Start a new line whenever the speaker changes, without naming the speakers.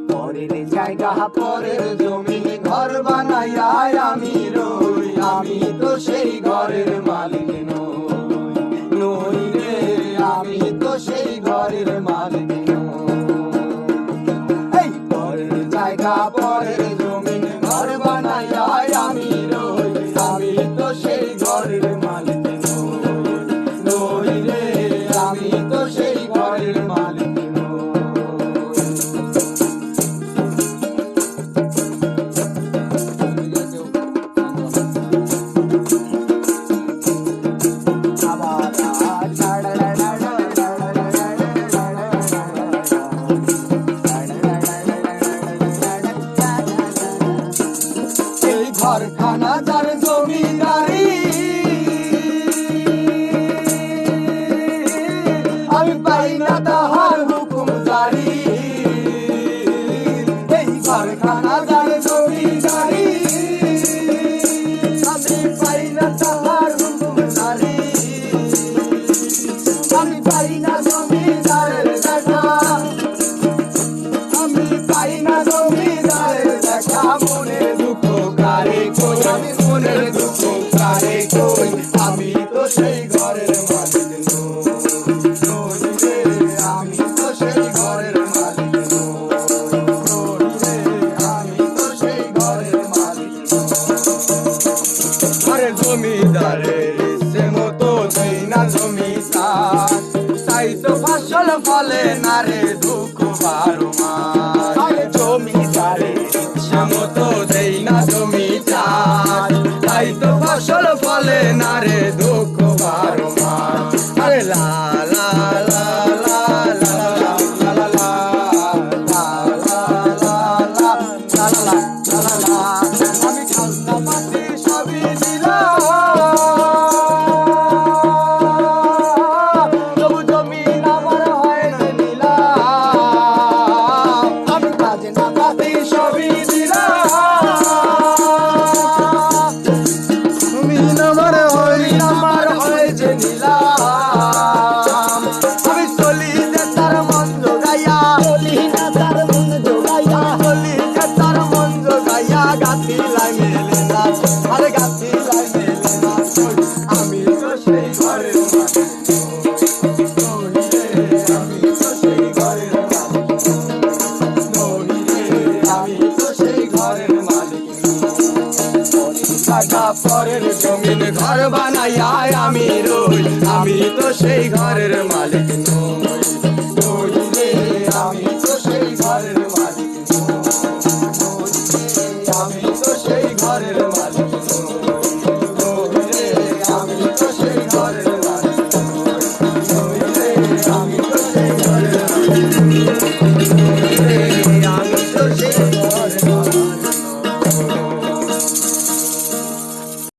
পরের জায়গা পরের জমি ঘর বানাইয়া আমি রই, আমি তো সেই ঘরের মালিক নই রে, আমি তো সেই ঘরের মালিক নই। পরের জায়গা পরের জমি ঘর বানাইয়া আমি রই, আমি তো সেই ঘরের মালিক নই রে, আমি তো সেই ঘরের মালিক নই। ঘরখানা যার জমিদারি আমি পাই না তাহার হুকুম জারি, এই ঘরখানা যার জমিদারি আমি পাই না তাহার হুকুম জারি, আমি পাই না জমিদারের দেখা, আমি পাই না জমিদারের দেখা। মনের দুঃখ কারে কই, আমি মনের দুঃখ কারে কই, আমি তো সেই ঘরের মালিক নই রে, আমি তো সেই ঘরের মালিক নই রে, আমি তো সেই ঘরের মালিক নই। আরে জমিদারের ইচ্ছে মতো দেই না জমি চাষ, তাই তো ফসল ফলে না রে দুঃখ 12 মাস। আরে জমিদারের ইচ্ছে মতো দেই না জমি চাষ, তাই তো ফসল ফলে না রে দুঃখ 12 মাস। আরে লা লা লা লা লা লা লা লা লা আমি খালতা মাটি সবই দিলাম, তবু জমিন আমার হয় না নিলাম, আমি খাজনা মাটি সবই দিলাম, জমিন আমার হয় যে নিলাম, আমি চলি যে তার মন জোগাইয়া, চলি না তার মন জোগাইয়া, চলি যে তার মন জোগাইয়া, গাছি লাই মেলে না, আরে গাছি লাই মেলে না, আমি তো সেই ঘরের মালিক নই রে, আমি তো সেই ঘরের মালিক নই রে, আমি তো সেই ঘরের মালিক নই। টাকা পরের জমিন ঘর বানাইয়া আমি রই, আমি তো সেই ঘরের মালিক নই রে, আমি